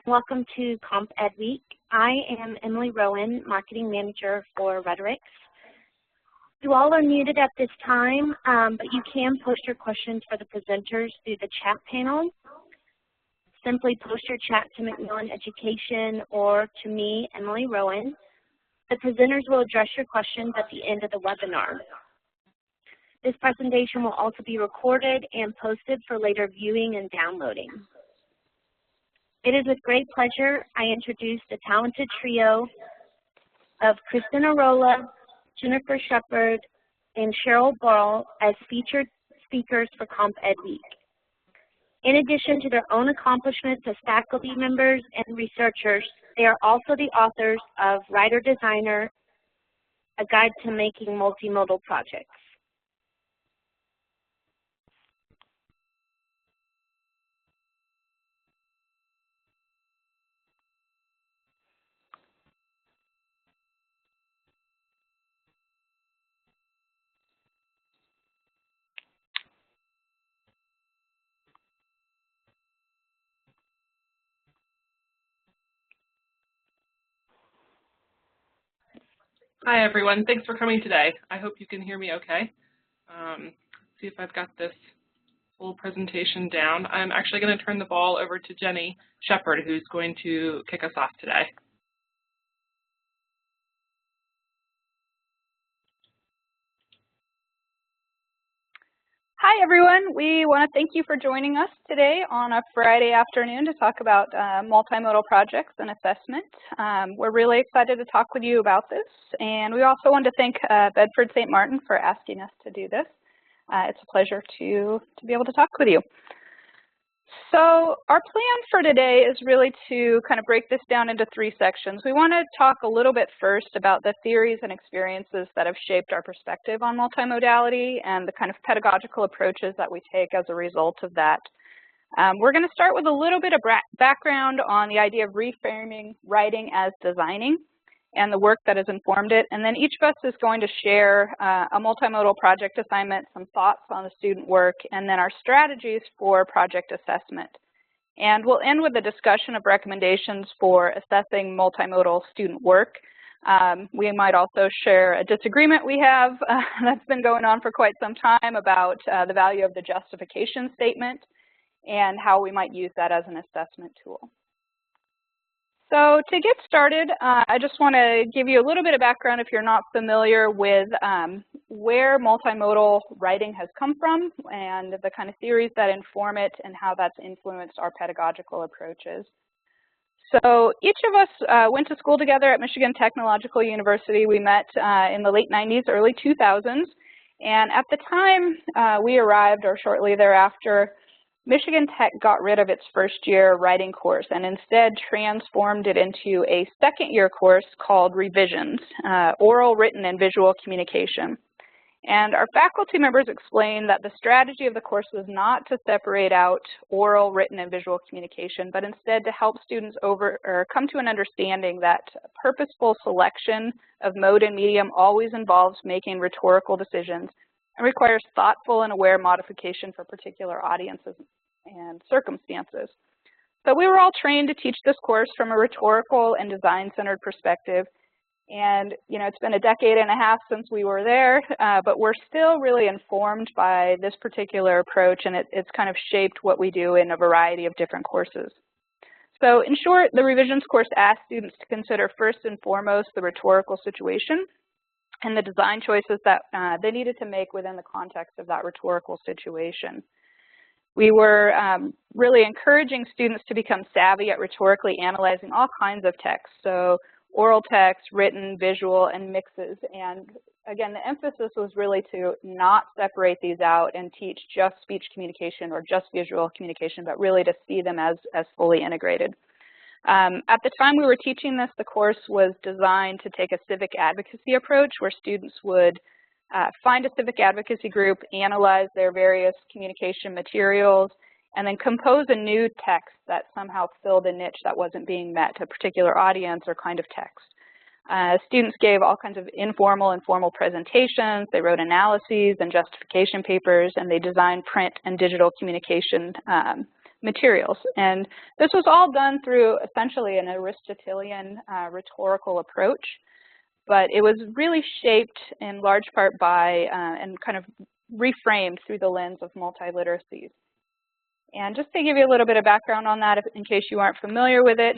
Welcome to Comp Ed Week. I am Emily Rowan, Marketing Manager for Rubrics. You all are muted at this time, but you can post your questions for the presenters through the chat panel. Simply post your chat to Macmillan Education or to me, Emily Rowan. The presenters will address your questions at the end of the webinar. This presentation will also be recorded and posted for later viewing and downloading. It is with great pleasure I introduce the talented trio of Kristen Arola, Jennifer Sheppard, and Cheryl Ball as featured speakers for Comp Ed Week. In addition to their own accomplishments as faculty members and researchers, they are also the authors of Writer Designer, A Guide to Making Multimodal Projects. Hi, everyone. Thanks for coming today. I hope you can hear me okay. See if I've got this full presentation down. I'm actually going to turn the ball over to Jenny Sheppard, who's going to kick us off today. Hi, everyone. We want to thank you for joining us today on a Friday afternoon to talk about multimodal projects and assessment. We're really excited to talk with you about this, and we also want to thank Bedford St. Martin for asking us to do this. It's a pleasure to be able to talk with you. So our plan for today is really to kind of break this down into three sections. We want to talk a little bit first about the theories and experiences that have shaped our perspective on multimodality and the kind of pedagogical approaches that we take as a result of that. We're going to start with a little bit of background on the idea of reframing writing as designing and the work that has informed it. And then each of us is going to share a multimodal project assignment, some thoughts on the student work, and then our strategies for project assessment. And we'll end with a discussion of recommendations for assessing multimodal student work. We might also share a disagreement we have that's been going on for quite some time about the value of the justification statement and how we might use that as an assessment tool. So to get started, I just want to give you a little bit of background if you're not familiar with where multimodal writing has come from and the kind of theories that inform it and how that's influenced our pedagogical approaches. So each of us went to school together at Michigan Technological University. We met in the late 90s, early 2000s, and at the time we arrived, or shortly thereafter, Michigan Tech got rid of its first-year writing course and instead transformed it into a second-year course called Revisions, Oral, Written, and Visual Communication. And our faculty members explained that the strategy of the course was not to separate out oral, written, and visual communication, but instead to help students come to an understanding that purposeful selection of mode and medium always involves making rhetorical decisions and requires thoughtful and aware modification for particular audiences and circumstances. So we were all trained to teach this course from a rhetorical and design-centered perspective. And, you know, it's been a decade and a half since we were there, but we're still really informed by this particular approach, and it's kind of shaped what we do in a variety of different courses. So in short, the revisions course asked students to consider first and foremost the rhetorical situation and the design choices that they needed to make within the context of that rhetorical situation. We were really encouraging students to become savvy at rhetorically analyzing all kinds of text, so oral text, written, visual, and mixes. And again, the emphasis was really to not separate these out and teach just speech communication or just visual communication, but really to see them as fully integrated. At the time we were teaching this, the course was designed to take a civic advocacy approach where students would find a civic advocacy group, analyze their various communication materials, and then compose a new text that somehow filled a niche that wasn't being met, a particular audience or kind of text. Students gave all kinds of informal and formal presentations, they wrote analyses and justification papers, and they designed print and digital communication materials. And this was all done through essentially an Aristotelian rhetorical approach, but it was really shaped in large part by and kind of reframed through the lens of multiliteracies. And just to give you a little bit of background on that, in case you aren't familiar with it,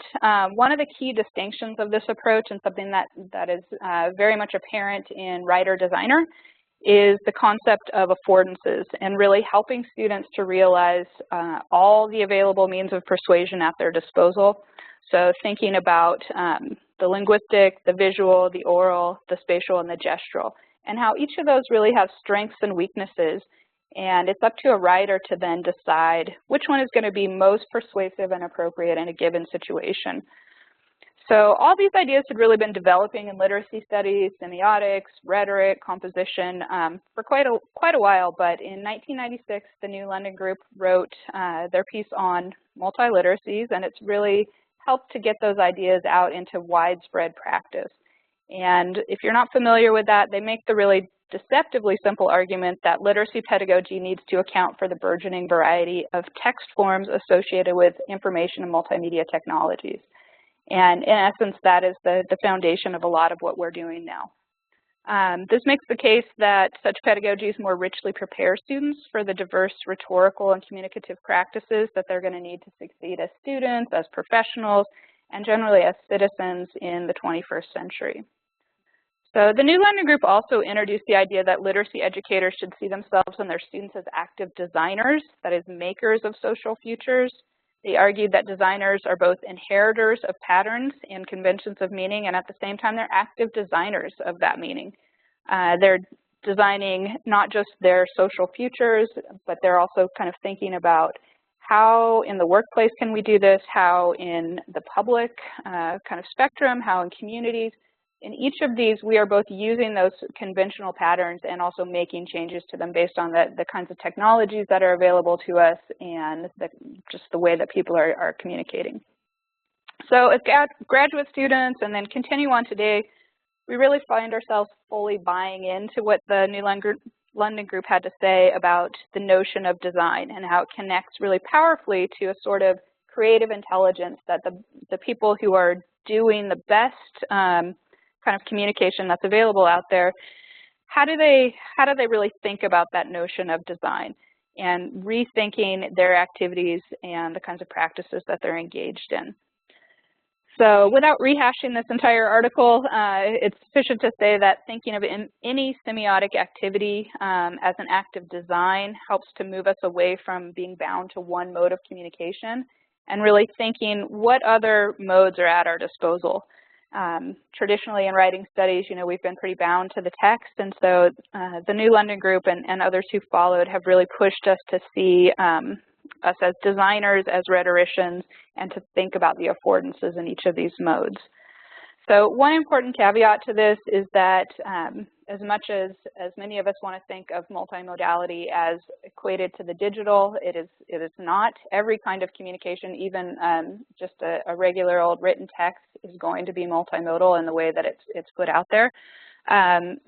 one of the key distinctions of this approach, and something that is very much apparent in writer-designer, is the concept of affordances and really helping students to realize all the available means of persuasion at their disposal. So thinking about the linguistic, the visual, the oral, the spatial, and the gestural, and how each of those really have strengths and weaknesses. And it's up to a writer to then decide which one is going to be most persuasive and appropriate in a given situation. So all these ideas had really been developing in literacy studies, semiotics, rhetoric, composition for quite a while, but in 1996, the New London Group wrote their piece on multiliteracies, and it's really helped to get those ideas out into widespread practice. And if you're not familiar with that, they make the really deceptively simple argument that literacy pedagogy needs to account for the burgeoning variety of text forms associated with information and multimedia technologies. And in essence, that is the foundation of a lot of what we're doing now. This makes the case that such pedagogies more richly prepare students for the diverse rhetorical and communicative practices that they're going to need to succeed as students, as professionals, and generally as citizens in the 21st century. So the New London Group also introduced the idea that literacy educators should see themselves and their students as active designers, that is, makers of social futures. They argued that designers are both inheritors of patterns and conventions of meaning, and at the same time, they're active designers of that meaning. They're designing not just their social futures, but they're also kind of thinking about how in the workplace can we do this, how in the public kind of spectrum, how in communities. In each of these, we are both using those conventional patterns and also making changes to them based on the kinds of technologies that are available to us and just the way that people are communicating. So as graduate students and then continue on today, we really find ourselves fully buying into what the New London Group had to say about the notion of design and how it connects really powerfully to a sort of creative intelligence that the people who are doing the best kind of communication that's available out there, how do they really think about that notion of design and rethinking their activities and the kinds of practices that they're engaged in. So without rehashing this entire article, it's sufficient to say that thinking of any semiotic activity as an act of design helps to move us away from being bound to one mode of communication and really thinking what other modes are at our disposal. Traditionally in writing studies, we've been pretty bound to the text, and so the New London Group and others who followed have really pushed us to see us as designers, as rhetoricians, and to think about the affordances in each of these modes. So one important caveat to this is that as much as many of us want to think of multimodality as equated to the digital, it is not. Every kind of communication, even just a regular old written text, is going to be multimodal in the way that it's put out there.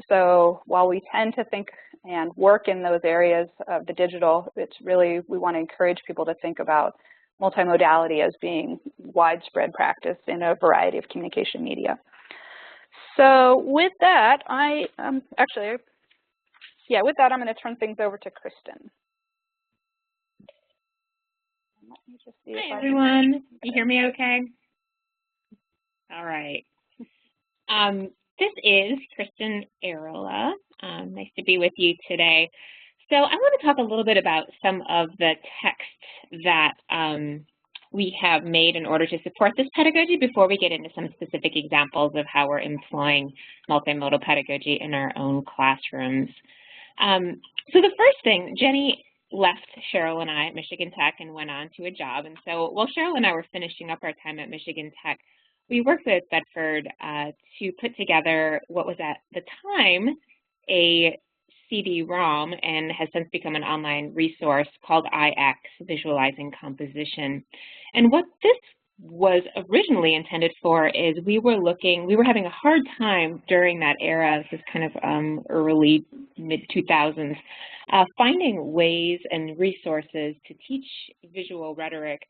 So while we tend to think and work in those areas of the digital, it's really, we want to encourage people to think about multimodality as being widespread practice in a variety of communication media. So with that, with that, I'm going to turn things over to Kristen. Let me just see. Hi, everyone. You hear me okay? All right. This is Kristen Arola. Nice to be with you today. So I want to talk a little bit about some of the text that we have made in order to support this pedagogy before we get into some specific examples of how we're employing multimodal pedagogy in our own classrooms. So the first thing, Jenny left Cheryl and I at Michigan Tech and went on to a job. And so while Cheryl and I were finishing up our time at Michigan Tech, we worked with Bedford to put together what was at the time a CD-ROM and has since become an online resource called IX, Visualizing Composition. And what this was originally intended for is we were having a hard time during that era, this is kind of early, mid-2000s, finding ways and resources to teach visual rhetoric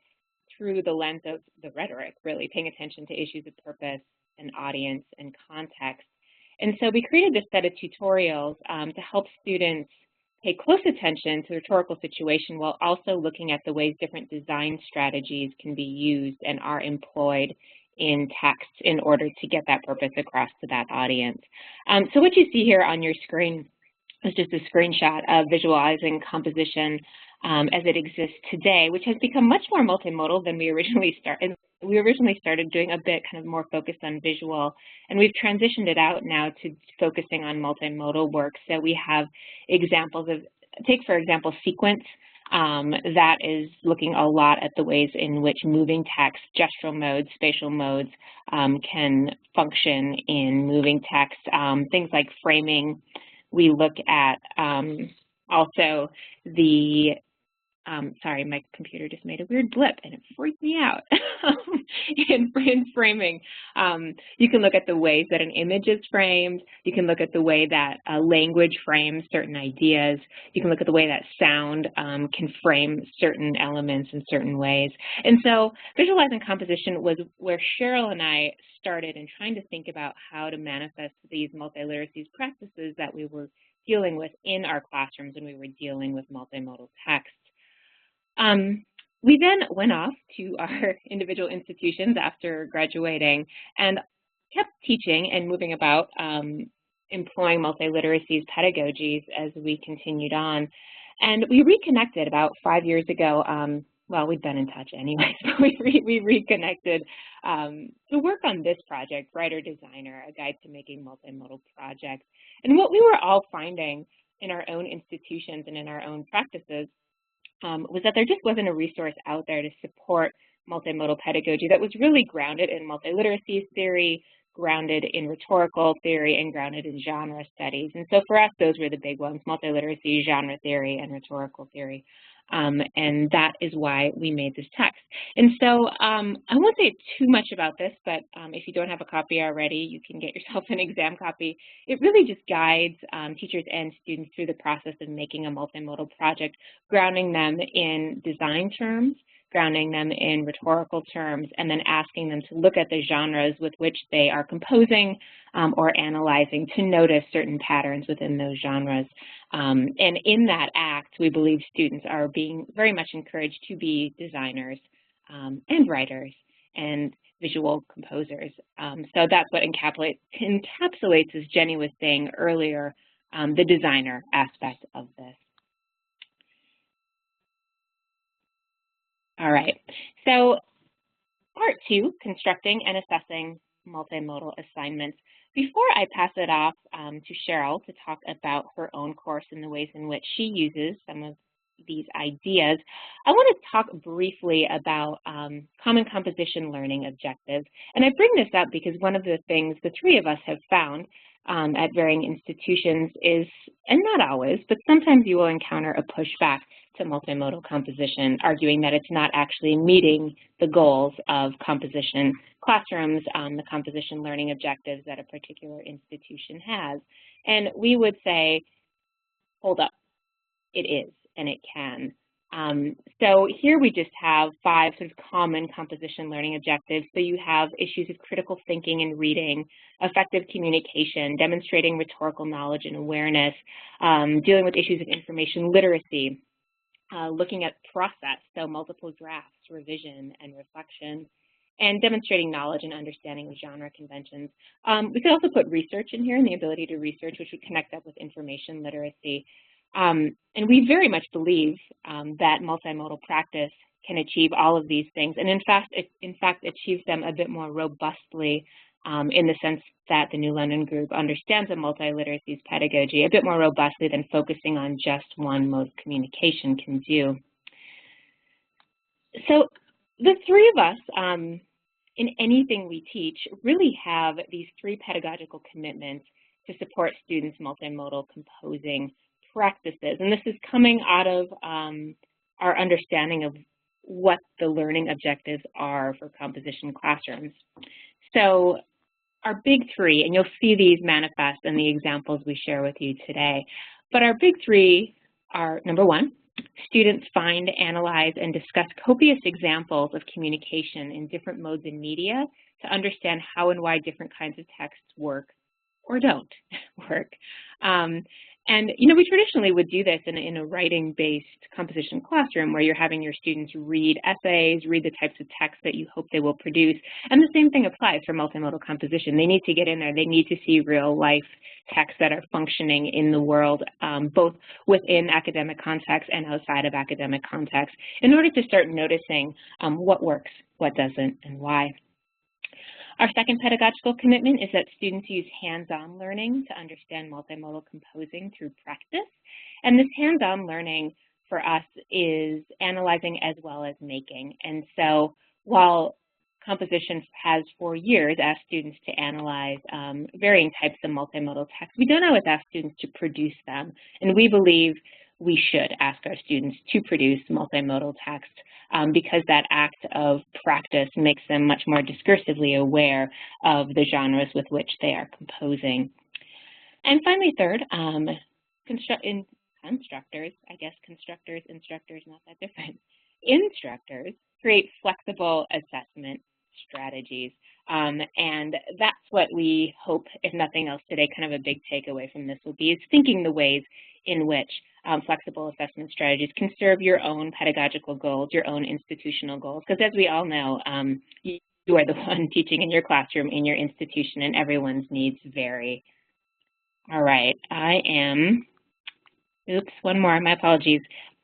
through the lens of the rhetoric, really, paying attention to issues of purpose and audience and context. And so we created this set of tutorials to help students pay close attention to the rhetorical situation while also looking at the ways different design strategies can be used and are employed in text in order to get that purpose across to that audience. So what you see here on your screen is just a screenshot of visualizing composition as it exists today, which has become much more multimodal than we originally started. We originally started doing a bit kind of more focused on visual, and we've transitioned it out now to focusing on multimodal work. So we have examples of, take for example, sequence, that is looking a lot at the ways in which moving text, gestural modes, spatial modes can function in moving text. Things like framing. We look at also the sorry, my computer just made a weird blip and it freaked me out. In framing, you can look at the ways that an image is framed. You can look at the way that language frames certain ideas. You can look at the way that sound can frame certain elements in certain ways. And so visualizing composition was where Cheryl and I started in trying to think about how to manifest these multiliteracies practices that we were dealing with in our classrooms when we were dealing with multimodal text. We then went off to our individual institutions after graduating and kept teaching and moving about, employing multiliteracies pedagogies as we continued on. And we reconnected about 5 years ago. Well, we'd been in touch anyways, but we reconnected to work on this project, Writer Designer, a guide to making multimodal projects. And what we were all finding in our own institutions and in our own practices was that there just wasn't a resource out there to support multimodal pedagogy that was really grounded in multiliteracies theory, grounded in rhetorical theory, and grounded in genre studies. And so for us, those were the big ones: multiliteracy, genre theory, and rhetorical theory. And that is why we made this text. And so I won't say too much about this, but if you don't have a copy already, you can get yourself an exam copy. It really just guides teachers and students through the process of making a multimodal project, grounding them in design terms, grounding them in rhetorical terms, and then asking them to look at the genres with which they are composing or analyzing to notice certain patterns within those genres. And in that act, we believe students are being very much encouraged to be designers and writers and visual composers. So that's what encapsulates, as Jenny was saying earlier, the designer aspect of this. All right, so part 2, constructing and assessing multimodal assignments. Before I pass it off to Cheryl to talk about her own course and the ways in which she uses some of these ideas, I want to talk briefly about common composition learning objectives. And I bring this up because one of the things the three of us have found at varying institutions is, and not always, but sometimes you will encounter a pushback to multimodal composition, arguing that it's not actually meeting the goals of composition classrooms, the composition learning objectives that a particular institution has. And we would say, hold up, it is, and it can. So here we just have 5 sort of common composition learning objectives. So you have issues of critical thinking and reading, effective communication, demonstrating rhetorical knowledge and awareness, dealing with issues of information literacy, looking at process, so multiple drafts, revision, and reflection, and demonstrating knowledge and understanding of genre conventions. We could also put research in here and the ability to research, which would connect up with information literacy. And we very much believe that multimodal practice can achieve all of these things, and in fact achieves them a bit more robustly in the sense that the New London Group understands a multiliteracies pedagogy a bit more robustly than focusing on just one mode of communication can do. So the three of us, in anything we teach, really have these 3 pedagogical commitments to support students' multimodal composing practices. And this is coming out of our understanding of what the learning objectives are for composition classrooms. So our big three, and you'll see these manifest in the examples we share with you today, but our big three are, number one, students find, analyze, and discuss copious examples of communication in different modes and media to understand how and why different kinds of texts work or don't work. And, you know, we traditionally would do this in a writing-based composition classroom where you're having your students read essays, read the types of text that you hope they will produce. And the same thing applies for multimodal composition. They need to get in there. They need to see real-life texts that are functioning in the world, both within academic context and outside of academic context, in order to start noticing what works, what doesn't, and why. Our second pedagogical commitment is that students use hands-on learning to understand multimodal composing through practice. And this hands-on learning for us is analyzing as well as making. And so while composition has for years asked students to analyze varying types of multimodal text, we don't always ask students to produce them. And we believe we should ask our students to produce multimodal text because that act of practice makes them much more discursively aware of the genres with which they are composing. And finally, third, constructors, I guess constructors, instructors, not that different. Instructors create flexible assessment strategies. And that's what we hope, if nothing else today, kind of a big takeaway from this will be, is thinking the ways in which flexible assessment strategies can serve your own pedagogical goals, your own institutional goals. Because as we all know, you are the one teaching in your classroom, in your institution, and everyone's needs vary. All right, I am, oops, one more, my apologies.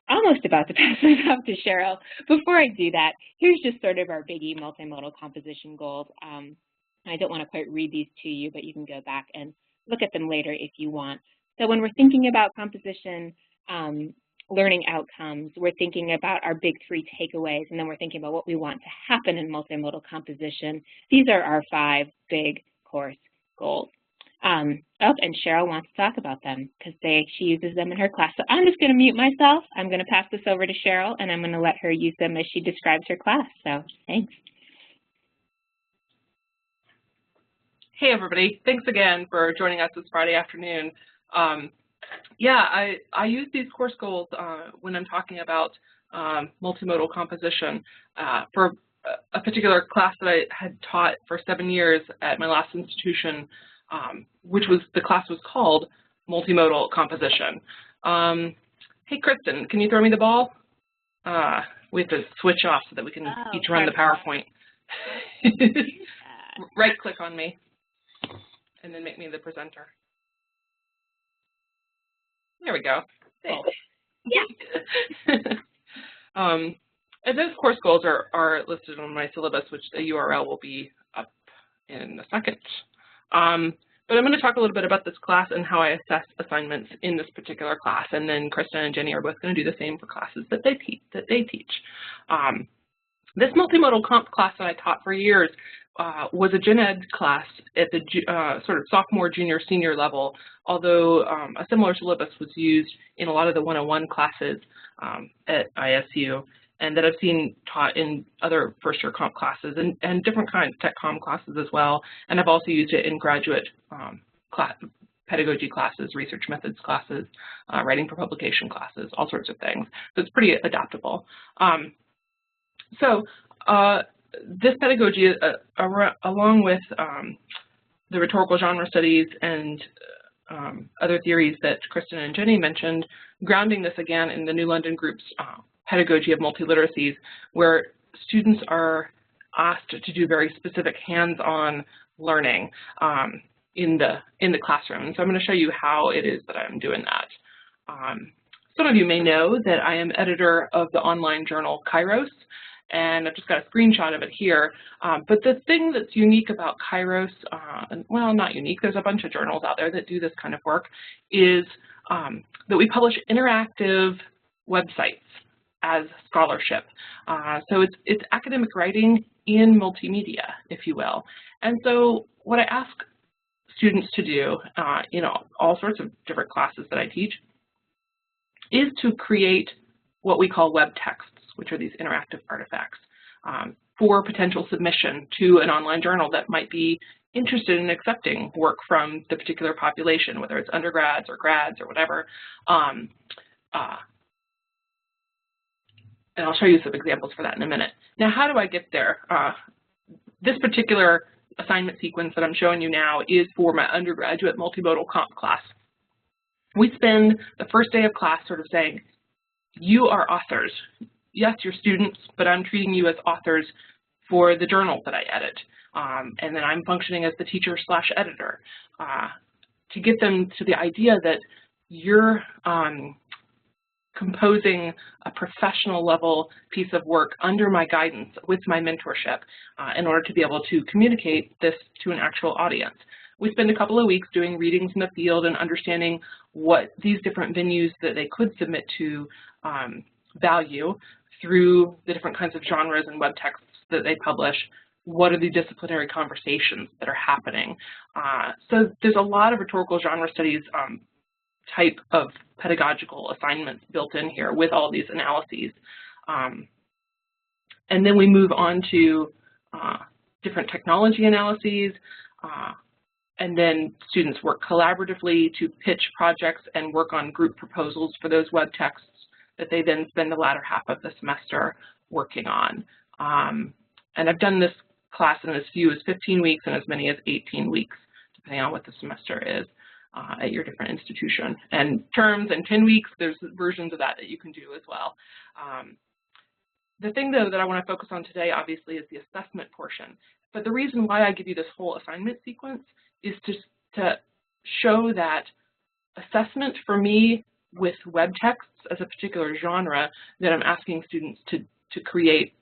Almost about to pass this off to Cheryl. Before I do that, here's just sort of our biggie multimodal composition goals. I don't want to quite read these to you, but you can go back and look at them later if you want. So when we're thinking about composition learning outcomes, we're thinking about our big three takeaways, and then we're thinking about what we want to happen in multimodal composition. These are our 5 big course goals. And Cheryl wants to talk about them because she uses them in her class. So I'm just going to mute myself. I'm going to pass this over to Cheryl, and I'm going to let her use them as she describes her class. So thanks. Hey, everybody. Thanks again for joining us this Friday afternoon. Yeah, I use these course goals when I'm talking about multimodal composition for a particular class that I had taught for 7 years at my last institution, the class was called Multimodal Composition. Hey, Kristen, can you throw me the ball? We have to switch off so that we can each run the PowerPoint. Right-click on me and then make me the presenter. There we go. Thanks. Yeah. And those course goals are listed on my syllabus, which the URL will be up in a second. But I'm going to talk a little bit about this class and how I assess assignments in this particular class, and then Kristen and Jenny are both going to do the same for classes that they teach. This multimodal comp class that I taught for years was a gen ed class at the sort of sophomore, junior, senior level, although a similar syllabus was used in a lot of the 101 classes at ISU, and that I've seen taught in other first-year comp classes and different kinds of tech comm classes as well. And I've also used it in graduate pedagogy classes, research methods classes, writing for publication classes, all sorts of things. So it's pretty adaptable. This pedagogy, along with the rhetorical genre studies and other theories that Kristen and Jenny mentioned, grounding this again in the New London Group's pedagogy of multiliteracies, where students are asked to do very specific hands-on learning in the classroom. And so I'm going to show you how it is that I'm doing that. Some of you may know that I am editor of the online journal Kairos, and I've just got a screenshot of it here. But the thing that's unique about Kairos, well, not unique, there's a bunch of journals out there that do this kind of work, is that we publish interactive websites as scholarship. So it's academic writing in multimedia, if you will. And so what I ask students to do in all sorts of different classes that I teach is to create what we call web texts which are these interactive artifacts, for potential submission to an online journal that might be interested in accepting work from the particular population, whether it's undergrads or grads or whatever. And I'll show you some examples for that in a minute. Now, how do I get there? This particular assignment sequence that I'm showing you now is for my undergraduate multimodal comp class. We spend the first day of class sort of saying, you are authors. Yes, you're students, but I'm treating you as authors for the journal that I edit. And then I'm functioning as the teacher/editor to get them to the idea that you're composing a professional level piece of work under my guidance with my mentorship in order to be able to communicate this to an actual audience. We spend a couple of weeks doing readings in the field and understanding what these different venues that they could submit to value through the different kinds of genres and web texts that they publish. What are the disciplinary conversations that are happening? So there's a lot of rhetorical genre studies type of pedagogical assignments built in here with all these analyses. And then we move on to different technology analyses, and then students work collaboratively to pitch projects and work on group proposals for those web texts that they then spend the latter half of the semester working on. And I've done this class in as few as 15 weeks and as many as 18 weeks, depending on what the semester is at your different institution. And terms and 10 weeks, there's versions of that that you can do as well. The thing, though, that I want to focus on today, obviously, is the assessment portion. But the reason why I give you this whole assignment sequence is to show that assessment for me with web texts as a particular genre that I'm asking students to create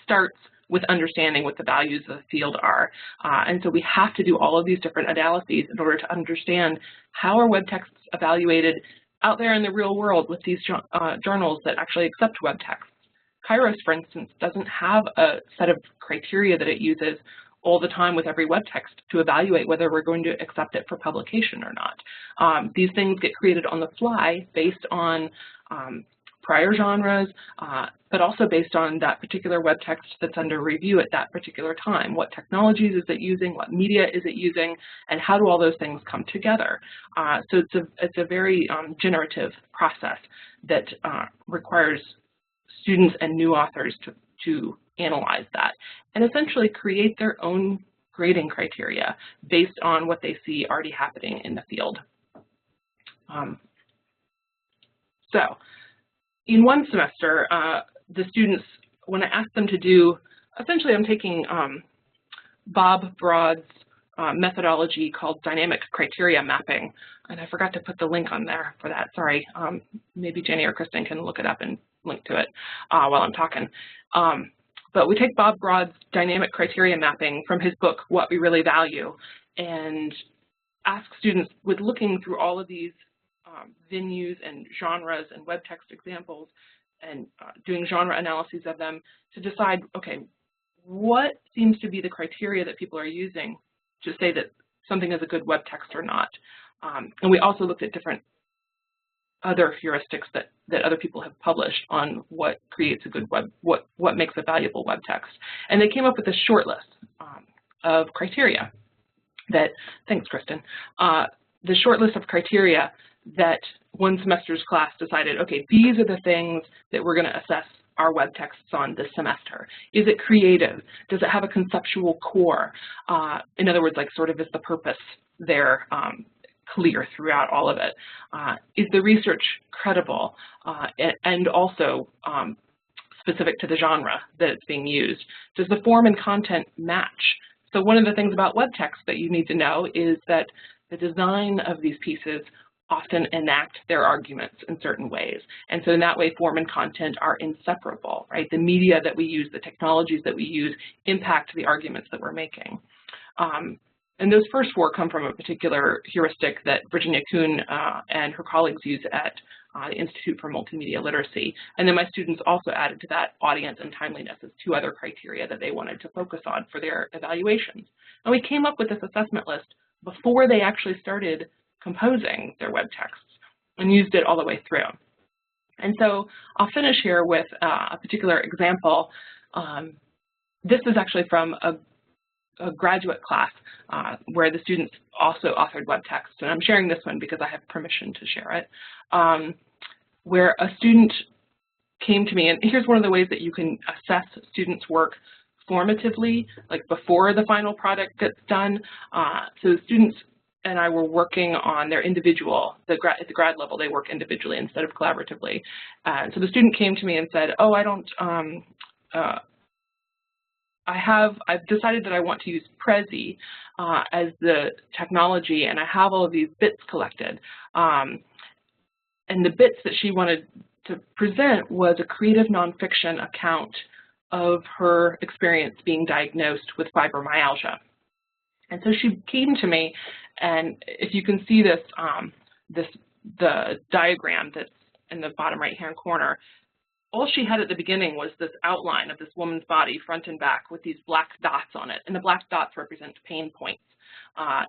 starts with understanding what the values of the field are. And so we have to do all of these different analyses in order to understand how are web texts evaluated out there in the real world with these journals that actually accept web texts. Kairos, for instance, doesn't have a set of criteria that it uses all the time with every web text to evaluate whether we're going to accept it for publication or not. These things get created on the fly based on prior genres, but also based on that particular web text that's under review at that particular time. What technologies is it using? What media is it using? And how do all those things come together? So it's a very generative process that requires students and new authors to analyze that and essentially create their own grading criteria based on what they see already happening in the field. So in one semester, the students, when I asked them to do, essentially I'm taking Bob Broad's methodology called dynamic criteria mapping, and I forgot to put the link on there for that, sorry. Maybe Jenny or Kristen can look it up and link to it while I'm talking. But we take Bob Broad's dynamic criteria mapping from his book, What We Really Value, and ask students, with looking through all of these venues and genres and web text examples and doing genre analyses of them, to decide, okay, what seems to be the criteria that people are using to say that something is a good web text or not. And we also looked at different other heuristics that other people have published on what creates a good web, what makes a valuable web text. And they came up with a short list of criteria that, thanks Kristen, the short list of criteria that one semester's class decided, okay, these are the things that we're going to assess our web texts on this semester. Is it creative? Does it have a conceptual core? In other words, like sort of is the purpose there clear throughout all of it? Is the research credible and also specific to the genre that it's being used? Does the form and content match? So one of the things about web text that you need to know is that the design of these pieces often enact their arguments in certain ways. And so in that way, form and content are inseparable, right? The media that we use, the technologies that we use impact the arguments that we're making. And those first four come from a particular heuristic that Virginia Kuhn and her colleagues use at the Institute for Multimedia Literacy. And then my students also added to that audience and timeliness as two other criteria that they wanted to focus on for their evaluations. And we came up with this assessment list before they actually started composing their web texts and used it all the way through. And so I'll finish here with a particular example. This is actually from a graduate class where the students also authored web text. And I'm sharing this one because I have permission to share it, where a student came to me, and here's one of the ways that you can assess students' work formatively, like before the final product gets done. So the students and I were working on their individual, at the grad level, they work individually instead of collaboratively. So the student came to me and said, oh, I've decided that I want to use Prezi as the technology, and I have all of these bits collected. And the bits that she wanted to present was a creative nonfiction account of her experience being diagnosed with fibromyalgia. And so she came to me, and if you can see this, the diagram that's in the bottom right-hand corner, all she had at the beginning was this outline of this woman's body, front and back, with these black dots on it. And the black dots represent pain points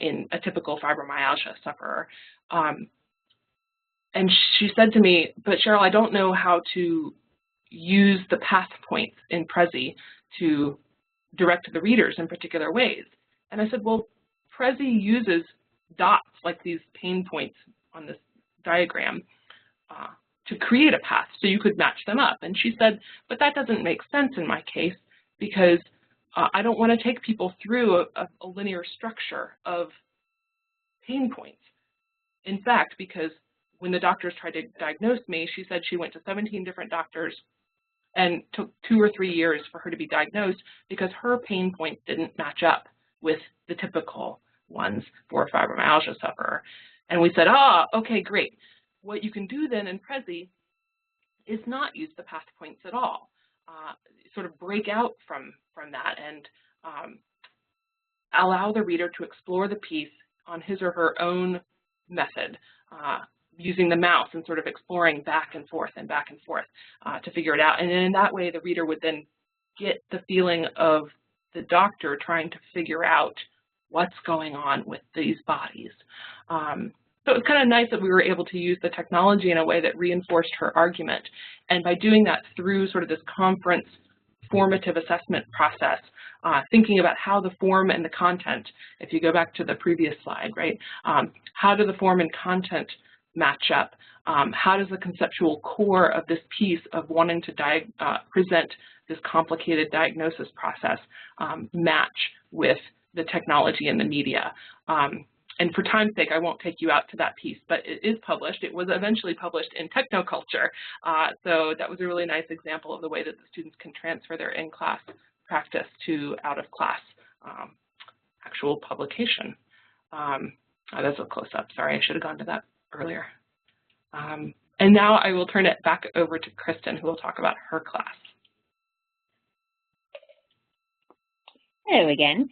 in a typical fibromyalgia sufferer. And she said to me, but Cheryl, I don't know how to use the path points in Prezi to direct the readers in particular ways. And I said, well, Prezi uses dots like these pain points on this diagram to create a path so you could match them up. And she said, but that doesn't make sense in my case because I don't want to take people through a linear structure of pain points. In fact, because when the doctors tried to diagnose me, she said she went to 17 different doctors and took 2 or 3 years for her to be diagnosed because her pain points didn't match up with the typical ones for a fibromyalgia sufferer. And we said, okay, great. What you can do then in Prezi is not use the path points at all. Sort of break out from that and allow the reader to explore the piece on his or her own method, using the mouse and sort of exploring back and forth to figure it out. And in that way, the reader would then get the feeling of the doctor trying to figure out what's going on with these bodies. So it was kind of nice that we were able to use the technology in a way that reinforced her argument. And by doing that through sort of this conference formative assessment process, thinking about how the form and the content, if you go back to the previous slide, right, how do the form and content match up? How does the conceptual core of this piece of wanting to present this complicated diagnosis process match with the technology and the media? And for time's sake, I won't take you out to that piece, but it is published. It was eventually published in Technoculture. So that was a really nice example of the way that the students can transfer their in-class practice to out-of-class actual publication. That's a close-up. Sorry, I should have gone to that earlier. And now I will turn it back over to Kristen, who will talk about her class. Hello again.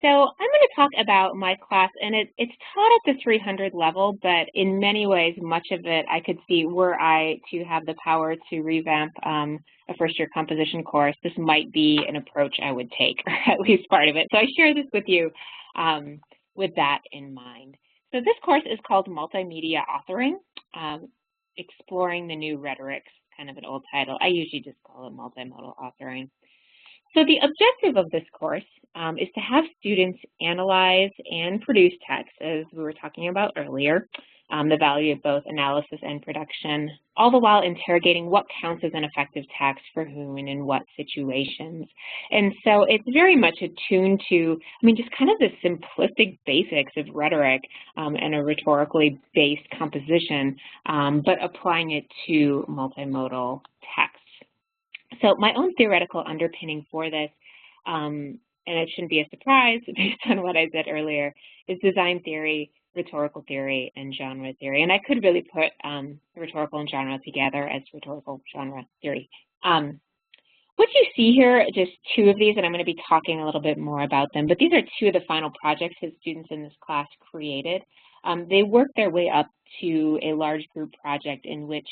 So I'm going to talk about my class, and it's taught at the 300 level, but in many ways, much of it I could see were I to have the power to revamp a first-year composition course, this might be an approach I would take, or at least part of it. So I share this with you with that in mind. So this course is called Multimedia Authoring, Exploring the New Rhetorics, kind of an old title. I usually just call it Multimodal Authoring. So the objective of this course is to have students analyze and produce text, as we were talking about earlier, the value of both analysis and production, all the while interrogating what counts as an effective text for whom and in what situations. And so it's very much attuned to, just kind of the simplistic basics of rhetoric and a rhetorically based composition, but applying it to multimodal text. So my own theoretical underpinning for this, and it shouldn't be a surprise based on what I said earlier, is design theory, rhetorical theory, and genre theory. And I could really put rhetorical and genre together as rhetorical genre theory. What you see here, just 2 of these, and I'm going to be talking a little bit more about them, but these are 2 of the final projects that students in this class created. They worked their way up to a large group project in which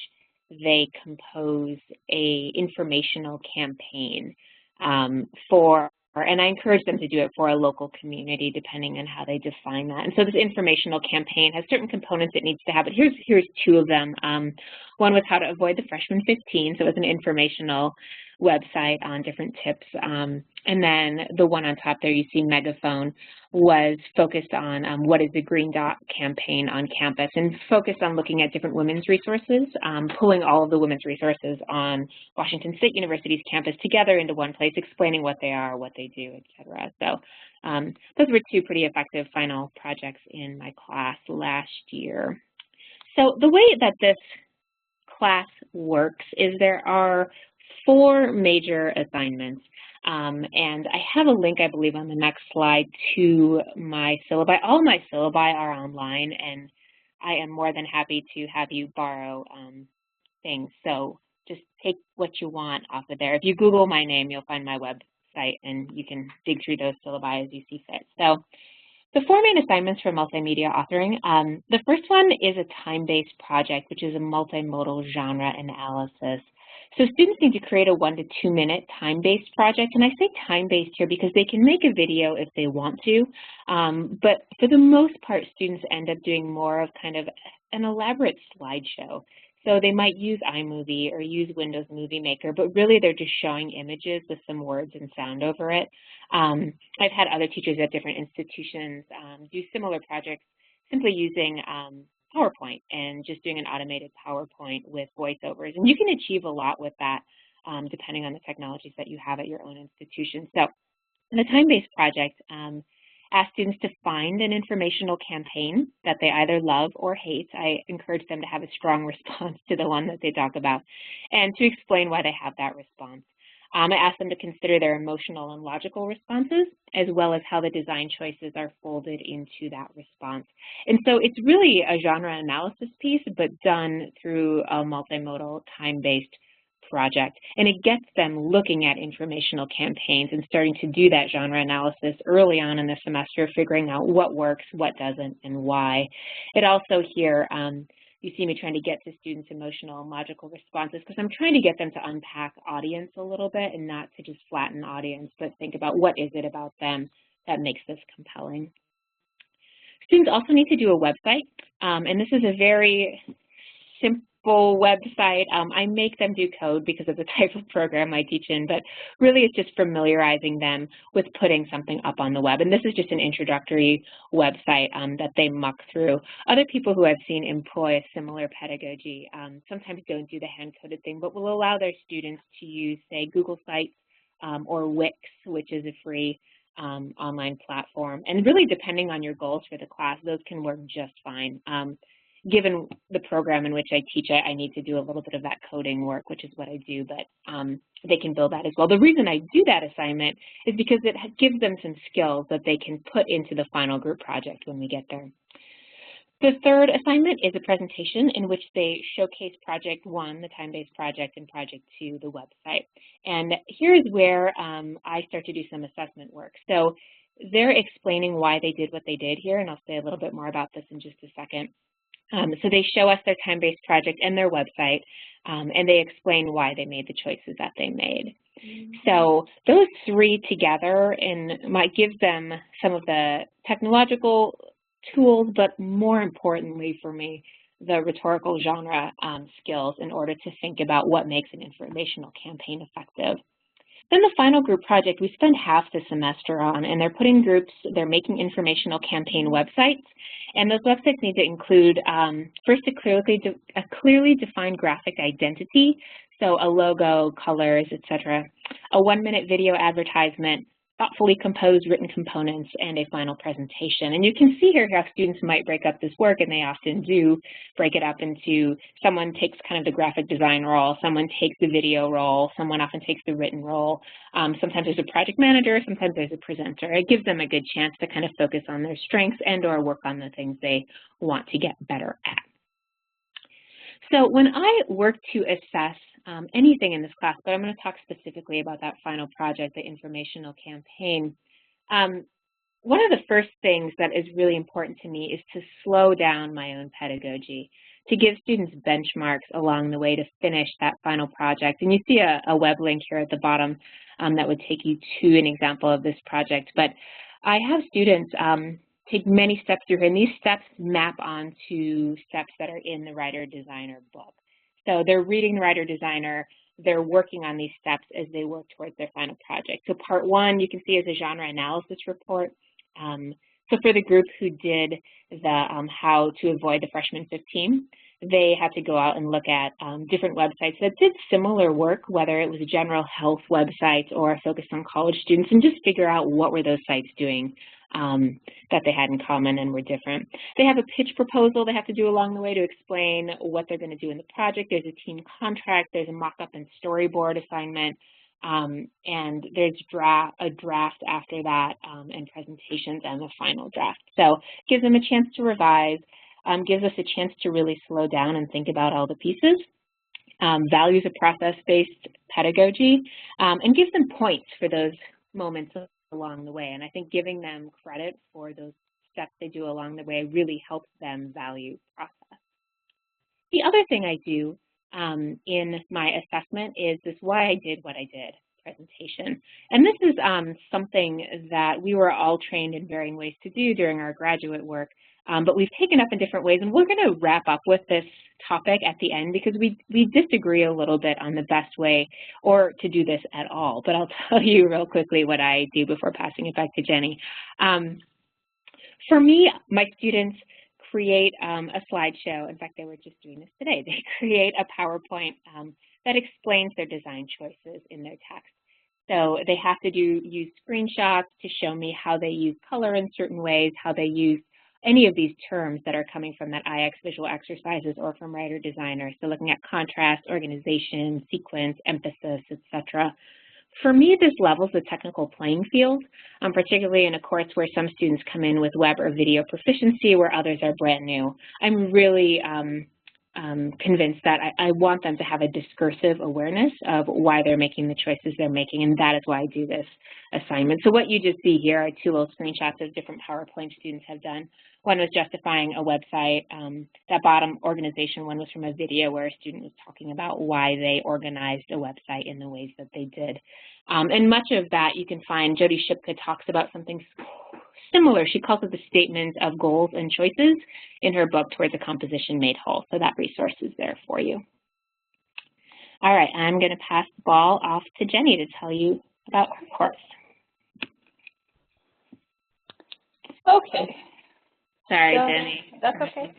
they compose a informational campaign for and I encourage them to do it for a local community depending on how they define that. And so this informational campaign has certain components it needs to have, but here's two of them. One was how to avoid the freshman 15, so it was an informational website on different tips. And then the one on top there you see Megaphone was focused on what is the Green Dot campaign on campus, and focused on looking at different women's resources, pulling all of the women's resources on Washington State University's campus together into one place, explaining what they are, what they do, etc. So those were two pretty effective final projects in my class last year. So the way that this class works is there are 4 major assignments. And I have a link, I believe, on the next slide to my syllabi. All my syllabi are online, and I am more than happy to have you borrow things. So just take what you want off of there. If you Google my name, you'll find my website, and you can dig through those syllabi as you see fit. So the 4 main assignments for multimedia authoring, the first one is a time-based project, which is a multimodal genre analysis. So students need to create a 1 to 2 minute time-based project, and I say time-based here because they can make a video if they want to, but for the most part, students end up doing more of kind of an elaborate slideshow. So they might use iMovie or use Windows Movie Maker, but really they're just showing images with some words and sound over it. I've had other teachers at different institutions do similar projects simply using PowerPoint and just doing an automated PowerPoint with voiceovers. And you can achieve a lot with that depending on the technologies that you have at your own institution. So in the time-based project, ask students to find an informational campaign that they either love or hate. I encourage them to have a strong response to the one that they talk about and to explain why they have that response. I ask them to consider their emotional and logical responses, as well as how the design choices are folded into that response. And so it's really a genre analysis piece, but done through a multimodal time-based project. And it gets them looking at informational campaigns and starting to do that genre analysis early on in the semester, figuring out what works, what doesn't, and why. It also here, you see me trying to get to students' emotional and logical responses because I'm trying to get them to unpack audience a little bit and not to just flatten audience, but think about what is it about them that makes this compelling. Students also need to do a website, and this is a very simple website. I make them do code because of the type of program I teach in, but really it's just familiarizing them with putting something up on the web. And this is just an introductory website that they muck through. Other people who I've seen employ a similar pedagogy sometimes don't do the hand-coded thing, but will allow their students to use, say, Google Sites or Wix, which is a free online platform. And really, depending on your goals for the class, those can work just fine. Given the program in which I teach, I need to do a little bit of that coding work, which is what I do, but they can build that as well. The reason I do that assignment is because it gives them some skills that they can put into the final group project when we get there. The third assignment is a presentation in which they showcase Project 1, the time-based project, and Project 2, the website. And here's where I start to do some assessment work. So they're explaining why they did what they did here, and I'll say a little bit more about this in just a second. So they show us their time-based project and their website, and they explain why they made the choices that they made. So those 3 together might give them some of the technological tools, but more importantly for me, the rhetorical genre skills in order to think about what makes an informational campaign effective. Then the final group project we spend half the semester on, and they're putting groups, they're making informational campaign websites, and those websites need to include first a clearly defined graphic identity, so a logo, colors, etc., a 1-minute video advertisement, thoughtfully composed written components, and a final presentation. And you can see here how students might break up this work, and they often do break it up into someone takes kind of the graphic design role, someone takes the video role, someone often takes the written role. Sometimes there's a project manager, sometimes there's a presenter. It gives them a good chance to kind of focus on their strengths and or work on the things they want to get better at. So when I work to assess anything in this class, but I'm going to talk specifically about that final project, the informational campaign. One of the first things that is really important to me is to slow down my own pedagogy. to give students benchmarks along the way to finish that final project. And you see a web link here at the bottom that would take you to an example of this project. But I have students take many steps through here, and these steps map onto steps that are in the Writer-Designer book. So they're reading the Writer-Designer, they're working on these steps as they work towards their final project. So part one, you can see, is a genre analysis report. So for the group who did the how to avoid the freshman 15, they had to go out and look at different websites that did similar work, whether it was general health websites or focused on college students, and just figure out what were those sites doing that they had in common and were different. They have a pitch proposal they have to do along the way to explain what they're going to do in the project. There's a team contract, there's a mock-up and storyboard assignment, and there's a draft after that, and presentations and the final draft. So it gives them a chance to revise, gives us a chance to really slow down and think about all the pieces, values a process-based pedagogy, and gives them points for those moments along the way. And I think giving them credit for those steps they do along the way really helps them value process. The other thing I do in my assessment is this why I did what I did presentation. And this is something that we were all trained in varying ways to do during our graduate work, but we've taken up in different ways, and we're going to wrap up with this topic at the end because we disagree a little bit on the best way or to do this at all. But I'll tell you real quickly what I do before passing it back to Jenny. For me, my students create a slideshow. In fact, they were just doing this today. They create a PowerPoint that explains their design choices in their text. So they have to use screenshots to show me how they use color in certain ways, how they use any of these terms that are coming from that IX visual exercises or from Writer-Designer. So looking at contrast, organization, sequence, emphasis, etc. For me, this levels the technical playing field, particularly in a course where some students come in with web or video proficiency where others are brand new. I'm really convinced that I want them to have a discursive awareness of why they're making the choices they're making, and that is why I do this assignment. So what you just see here are two little screenshots of different PowerPoint students have done. One was justifying a website. That bottom organization one was from a video where a student was talking about why they organized a website in the ways that they did. And much of that you can find, Jody Shipka talks about something similar. She calls it the statement of goals and choices in her book, Towards a Composition Made Whole. So that resource is there for you. All right, I'm going to pass the ball off to Jenny to tell you about her course. Okay. Sorry, Jenny. That's okay.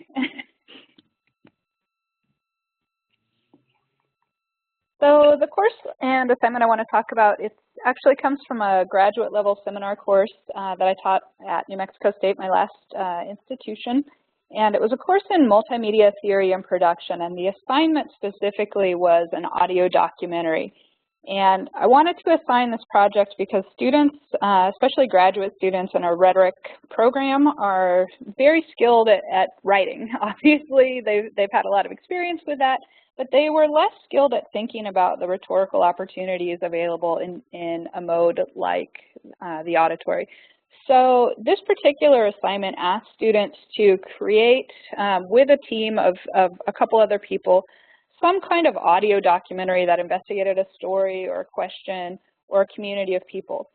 So the course and assignment I want to talk about, it actually comes from a graduate level seminar course that I taught at New Mexico State, my last institution. And it was a course in multimedia theory and production, and the assignment specifically was an audio documentary. And I wanted to assign this project because students, especially graduate students in our rhetoric program, are very skilled at writing. Obviously, they've had a lot of experience with that, but they were less skilled at thinking about the rhetorical opportunities available in a mode like the auditory. So this particular assignment asked students to create, with a team of a couple other people, some kind of audio documentary that investigated a story or a question or a community of people.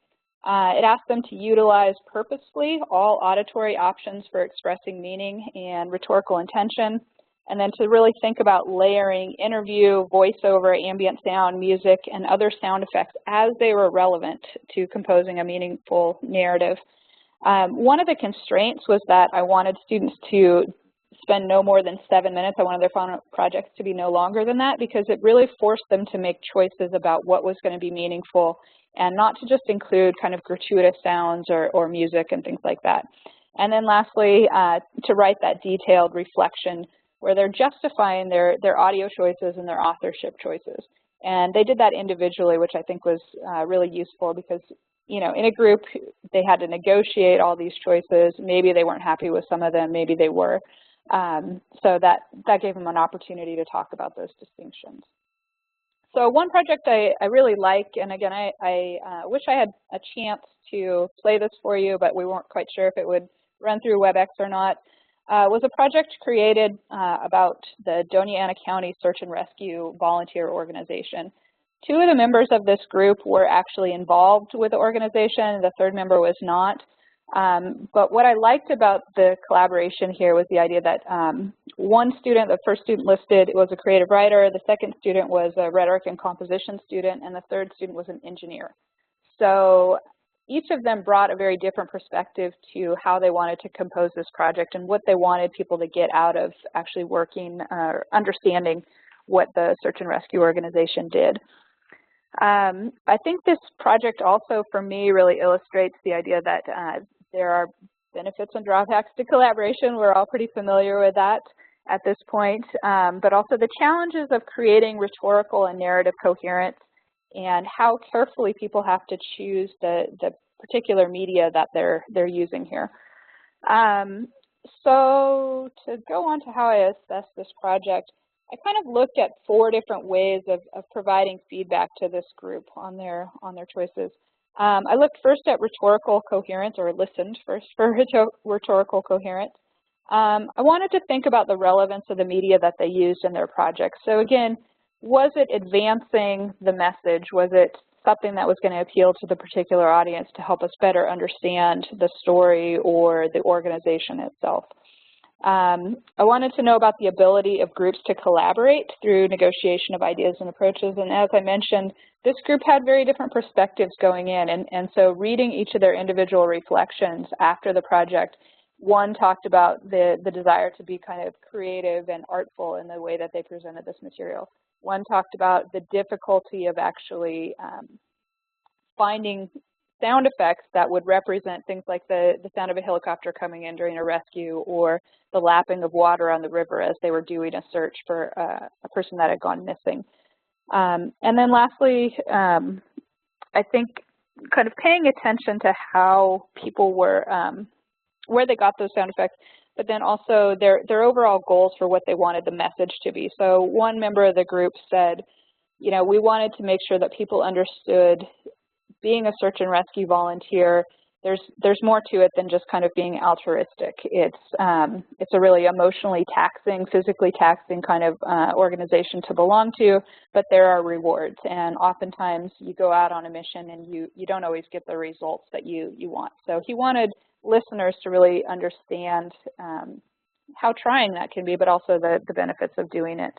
It asked them to utilize purposefully all auditory options for expressing meaning and rhetorical intention, and then to really think about layering interview, voiceover, ambient sound, music, and other sound effects as they were relevant to composing a meaningful narrative. One of the constraints was that I wanted students to spend no more than 7 minutes. I wanted their final projects to be no longer than that because it really forced them to make choices about what was going to be meaningful and not to just include kind of gratuitous sounds or music and things like that. And then lastly, to write that detailed reflection where they're justifying their audio choices and their authorship choices. And they did that individually, which I think was really useful because, you know, in a group, they had to negotiate all these choices. Maybe they weren't happy with some of them, maybe they were. So that gave them an opportunity to talk about those distinctions. So one project I really like, and again, I wish I had a chance to play this for you, but we weren't quite sure if it would run through WebEx or not. was a project created about the Doña Ana County Search and Rescue Volunteer Organization. 2 of the members of this group were actually involved with the organization, the 3rd member was not. But what I liked about the collaboration here was the idea that one student, the first student listed, was a creative writer, the second student was a rhetoric and composition student, and the 3rd student was an engineer. So each of them brought a very different perspective to how they wanted to compose this project and what they wanted people to get out of actually working or understanding what the search and rescue organization did. I think this project also, for me, really illustrates the idea that there are benefits and drawbacks to collaboration. We're all pretty familiar with that at this point, but also the challenges of creating rhetorical and narrative coherence and how carefully people have to choose the particular media that they're using here. So to go on to how I assess this project, I kind of looked at 4 different ways of providing feedback to this group on their choices. I looked first at rhetorical coherence, or listened first for rhetorical coherence. I wanted to think about the relevance of the media that they used in their project. So again, was it advancing the message? Was it something that was going to appeal to the particular audience to help us better understand the story or the organization itself? I wanted to know about the ability of groups to collaborate through negotiation of ideas and approaches. And as I mentioned, this group had very different perspectives going in. And so reading each of their individual reflections after the project, one talked about the desire to be kind of creative and artful in the way that they presented this material. One talked about the difficulty of actually finding sound effects that would represent things like the sound of a helicopter coming in during a rescue, or the lapping of water on the river as they were doing a search for a person that had gone missing. And then lastly, I think kind of paying attention to how people were, where they got those sound effects, but then also their overall goals for what they wanted the message to be. So one member of the group said, you know, we wanted to make sure that people understood being a search and rescue volunteer, there's more to it than just kind of being altruistic. It's a really emotionally taxing, physically taxing kind of organization to belong to, but there are rewards. And oftentimes you go out on a mission and you don't always get the results that you want. So he wanted listeners to really understand how trying that can be, but also the benefits of doing it.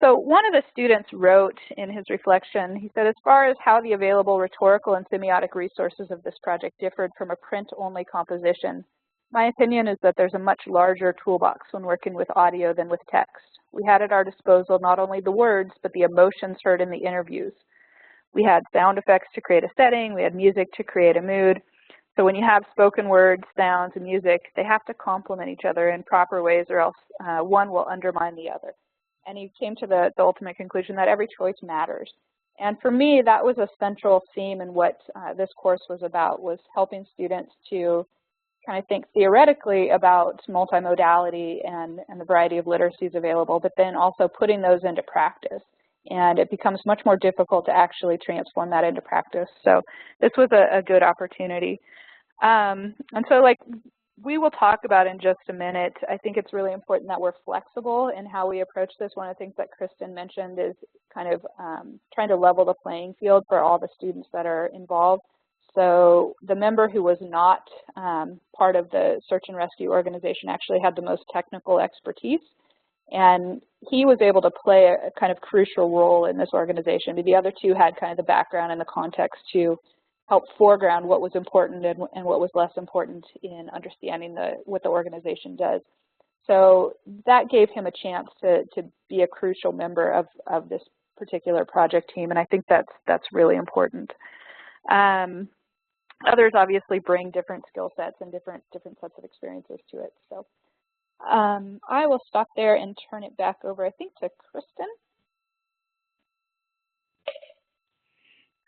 So one of the students wrote in his reflection, he said, as far as how the available rhetorical and semiotic resources of this project differed from a print-only composition, my opinion is that there's a much larger toolbox when working with audio than with text. We had at our disposal not only the words, but the emotions heard in the interviews. We had sound effects to create a setting, we had music to create a mood. So when you have spoken words, sounds, and music, they have to complement each other in proper ways, or else one will undermine the other. And he came to the ultimate conclusion that every choice matters. And for me, that was a central theme in what this course was about, was helping students to kind of think theoretically about multimodality and the variety of literacies available, but then also putting those into practice. And it becomes much more difficult to actually transform that into practice. So this was a good opportunity. And so, like we will talk about in just a minute, I think it's really important that we're flexible in how we approach this. One of the things that Kristen mentioned is kind of trying to level the playing field for all the students that are involved. So the member who was not part of the search and rescue organization actually had the most technical expertise, and he was able to play a kind of crucial role in this organization. But the other 2 had kind of the background and the context to help foreground what was important and what was less important in understanding what the organization does. So that gave him a chance to be a crucial member of this particular project team, and I think that's really important. Others obviously bring different skill sets and different sets of experiences to it. So I will stop there and turn it back over, I think, to Kristen.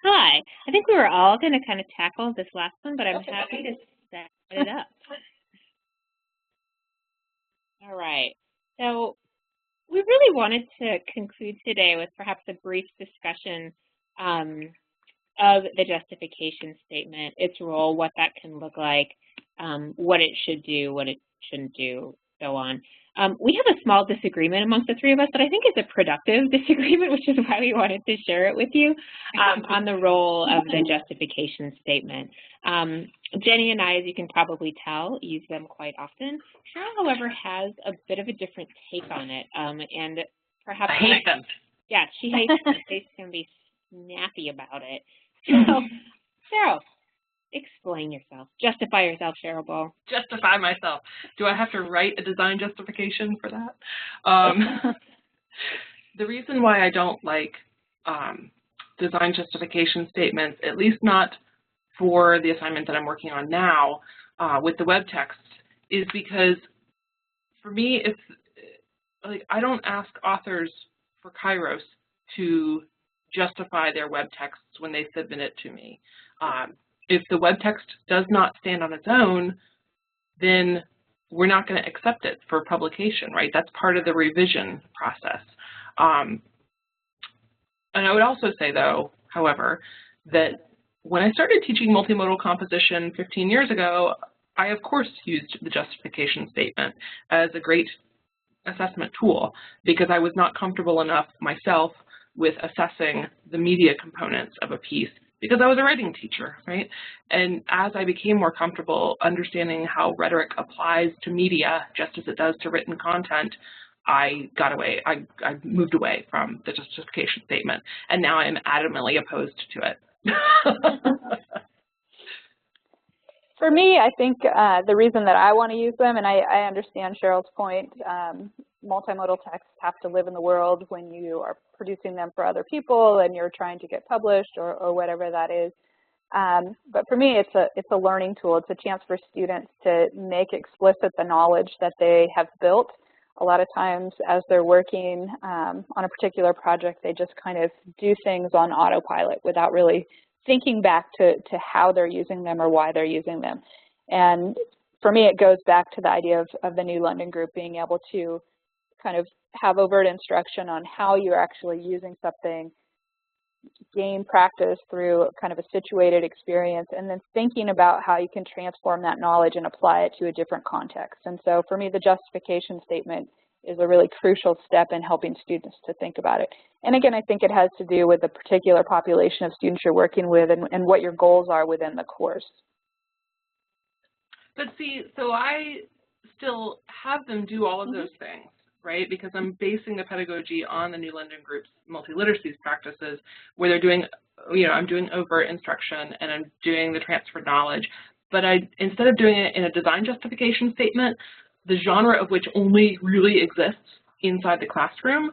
Hi. I think we were all going to kind of tackle this last one, but I'm happy to set it up. All right. So we really wanted to conclude today with perhaps a brief discussion of the justification statement, its role, what that can look like, what it should do, what it shouldn't do, so on. We have a small disagreement amongst the three of us that I think is a productive disagreement, which is why we wanted to share it with you, on the role of the justification statement. Jenny and I, as you can probably tell, use them quite often. Cheryl, however, has a bit of a different take on it, and perhaps— I hate them. Yeah, she hates them. She's going to be snappy about it. So, Cheryl, explain yourself. Justify yourself, Cheryl Ball. Justify myself. Do I have to write a design justification for that? The reason why I don't like design justification statements, at least not for the assignment that I'm working on now with the web text, is because for me, it's like I don't ask authors for Kairos to justify their web texts when they submit it to me. If the web text does not stand on its own, then we're not going to accept it for publication, right? That's part of the revision process. And I would also say, though, however, that when I started teaching multimodal composition 15 years ago, I, of course, used the justification statement as a great assessment tool because I was not comfortable enough myself with assessing the media components of a piece because I was a writing teacher, right? And as I became more comfortable understanding how rhetoric applies to media just as it does to written content, I moved away from the justification statement, and now I'm adamantly opposed to it. For me, I think the reason that I want to use them, and I understand Cheryl's point, multimodal texts have to live in the world when you are producing them for other people and you're trying to get published or whatever that is. But for me, it's a learning tool. It's a chance for students to make explicit the knowledge that they have built. A lot of times as they're working on a particular project, they just kind of do things on autopilot without really thinking back to how they're using them or why they're using them. And for me, it goes back to the idea of the New London group being able to kind of have overt instruction on how you're actually using something, gain practice through kind of a situated experience, and then thinking about how you can transform that knowledge and apply it to a different context. And so for me, the justification statement is a really crucial step in helping students to think about it. And again, I think it has to do with the particular population of students you're working with and what your goals are within the course. But see, so I still have them do all of those things, right? Because I'm basing the pedagogy on the New London Group's multi-literacies practices where they're doing, I'm doing overt instruction and I'm doing the transfer knowledge. But instead of doing it in a design justification statement, the genre of which only really exists inside the classroom,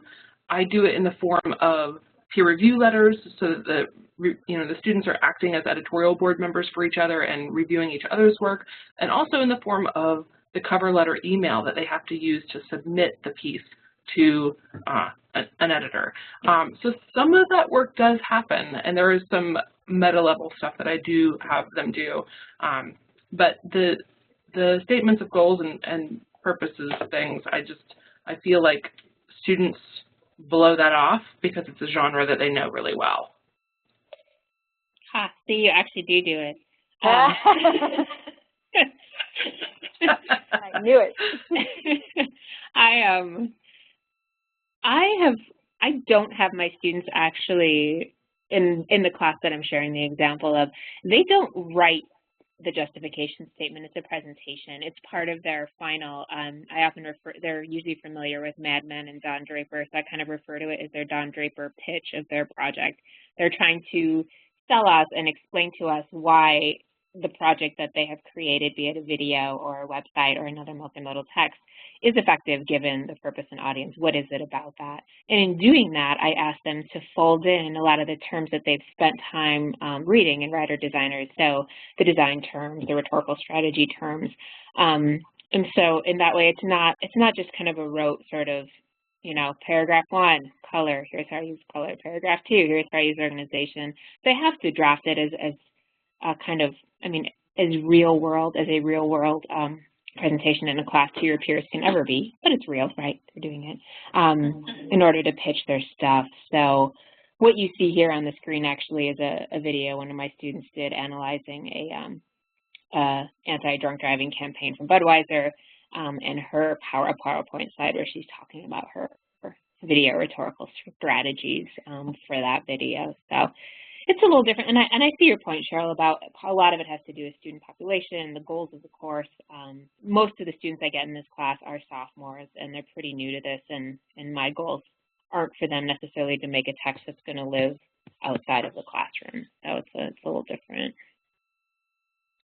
I do it in the form of peer review letters so that the students are acting as editorial board members for each other and reviewing each other's work, and also in the form of the cover letter email that they have to use to submit the piece to an editor. So some of that work does happen, and there is some meta-level stuff that I do have them do. But the statements of goals and purposes things, I feel like students blow that off because it's a genre that they know really well. Ha, see, you actually do it. I knew it. I don't have my students actually in the class that I'm sharing the example of, they don't write the justification statement. It's a presentation. It's part of their final, I often they're usually familiar with Mad Men and Don Draper, so I kind of refer to it as their Don Draper pitch of their project. They're trying to sell us and explain to us why the project that they have created, be it a video or a website or another multimodal text, is effective given the purpose and audience. What is it about that? And in doing that, I ask them to fold in a lot of the terms that they've spent time reading in writer designers, so the design terms, the rhetorical strategy terms. And so in that way, it's not just kind of a rote sort of, paragraph 1, color, here's how I use color. Paragraph 2, here's how I use organization. They have to draft it as kind of, as a real world presentation in a class to your peers can ever be, but it's real, right? They're doing it in order to pitch their stuff. So what you see here on the screen actually is a video one of my students did analyzing a anti-drunk driving campaign from Budweiser. and her PowerPoint slide where she's talking about her video rhetorical strategies for that video. So it's a little different, and I see your point, Cheryl, about a lot of it has to do with student population and the goals of the course. Most of the students I get in this class are sophomores, and they're pretty new to this, and my goals aren't for them necessarily to make a text that's going to live outside of the classroom. So it's a little different.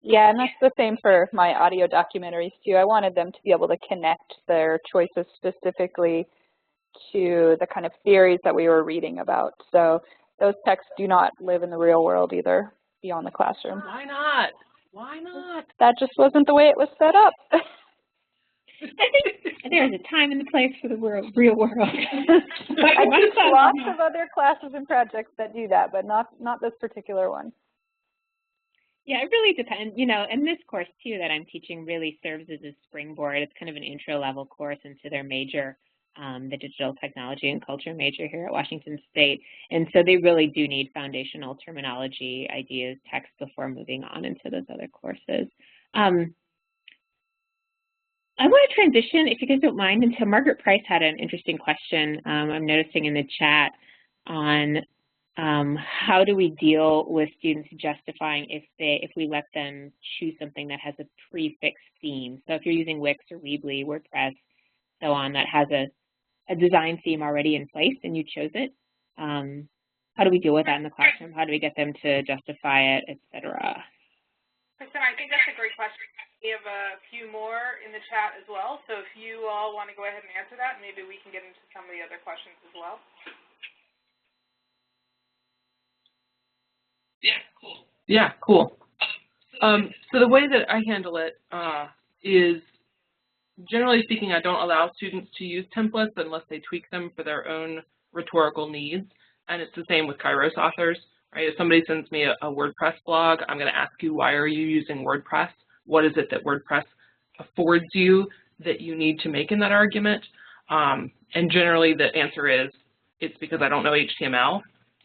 Yeah, and that's the same for my audio documentaries too. I wanted them to be able to connect their choices specifically to the kind of theories that we were reading about. So those texts do not live in the real world either, beyond the classroom. Why not? Why not? That just wasn't the way it was set up. I think there's a time and a place for the real world. I teach lots of other classes and projects that do that, but not this particular one. Yeah, it really depends, you know, and this course too that I'm teaching really serves as a springboard. It's kind of an intro-level course into their major, the digital technology and culture major here at Washington State. And so they really do need foundational terminology, ideas, text before moving on into those other courses. I want to transition, if you guys don't mind, into Margaret Price had an interesting question I'm noticing in the chat on how do we deal with students justifying if we let them choose something that has a prefixed theme. So if you're using Wix or Weebly, WordPress, so on, that has a design theme already in place and you chose it, how do we deal with that in the classroom? How do we get them to justify it, et cetera? Kristen, I think that's a great question. We have a few more in the chat as well, so if you all want to go ahead and answer that, maybe we can get into some of the other questions as well. Yeah, cool. So the way that I handle it is, generally speaking, I don't allow students to use templates unless they tweak them for their own rhetorical needs, and it's the same with Kairos authors. Right? If somebody sends me a WordPress blog, I'm going to ask you, why are you using WordPress? What is it that WordPress affords you that you need to make in that argument? And generally the answer is, it's because I don't know HTML,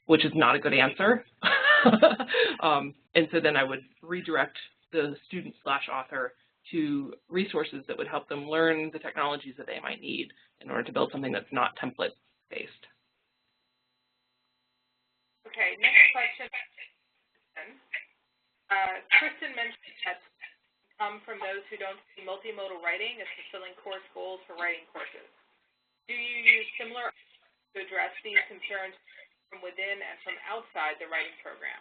which is not a good answer. And so then I would redirect the student/author to resources that would help them learn the technologies that they might need in order to build something that's not template-based. Okay, next question. Kristen mentioned that from those who don't see multimodal writing as fulfilling course goals for writing courses. Do you use similar to address these concerns from within and from outside the writing program?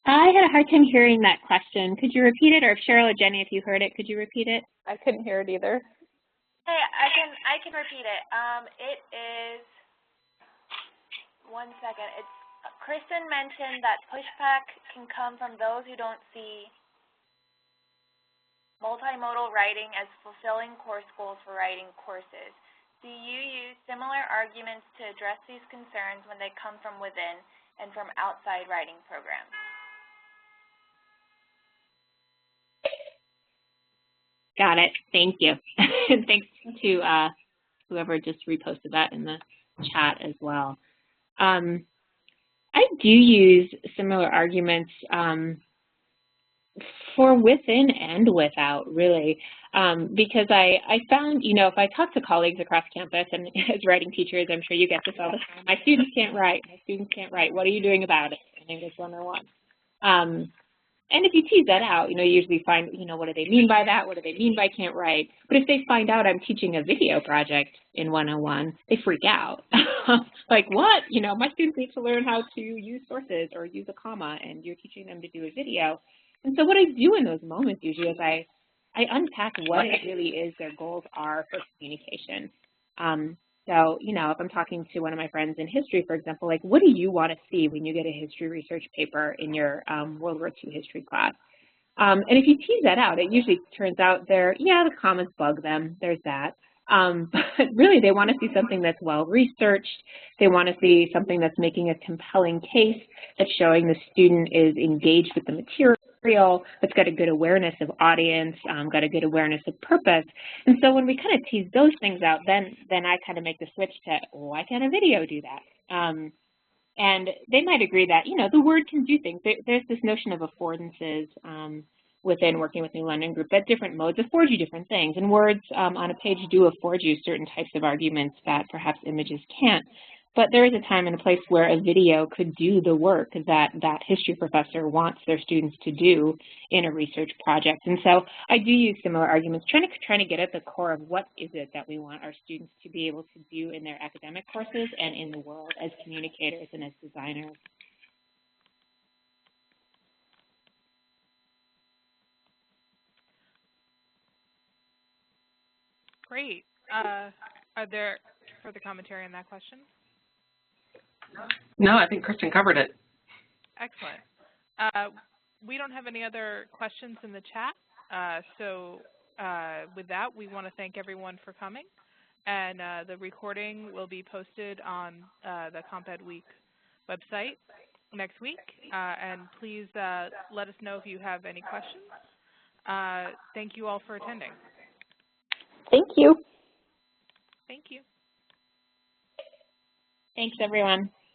I had a hard time hearing that question. Could you repeat it? Or if Cheryl or Jenny, if you heard it, could you repeat it? I couldn't hear it either. Hey, I can repeat it. It is, one second. It's Kristen mentioned that pushback can come from those who don't see multimodal writing as fulfilling course goals for writing courses. Do you use similar arguments to address these concerns when they come from within and from outside writing programs? Got it. Thank you. And thanks to whoever just reposted that in the chat as well. I do use similar arguments for within and without, really, because I found, you know, if I talk to colleagues across campus and as writing teachers, I'm sure you get this all the time, my students can't write, what are you doing about it in English 101? And if you tease that out, you know, you usually find, you know, what do they mean by that? What do they mean by can't write? But if they find out I'm teaching a video project in 101, they freak out. Like, what? You know, my students need to learn how to use sources or use a comma, and you're teaching them to do a video. And so what I do in those moments usually is I unpack what it really is their goals are for communication. So, you know, if I'm talking to one of my friends in history, for example, like, what do you want to see when you get a history research paper in your World War II history class? And if you tease that out, it usually turns out the comments bug them. There's that. But really, they want to see something that's well-researched. They want to see something that's making a compelling case, that's showing the student is engaged with the material, that's got a good awareness of audience, got a good awareness of purpose. And so when we kind of tease those things out, then I kind of make the switch to, why can't a video do that? And they might agree that, you know, the word can do things. There's this notion of affordances within Working with New London Group that different modes afford you different things. And words on a page do afford you certain types of arguments that perhaps images can't. But there is a time and a place where a video could do the work that that history professor wants their students to do in a research project. And so I do use similar arguments, trying to get at the core of what is it that we want our students to be able to do in their academic courses and in the world as communicators and as designers. Great. Are there further commentary on that question? No, I think Kristen covered it. Excellent. We don't have any other questions in the chat, so with that, we want to thank everyone for coming, and the recording will be posted on the Comp Ed Week website next week, and please let us know if you have any questions. Thank you all for attending. Thank you. Thank you. Thanks, everyone.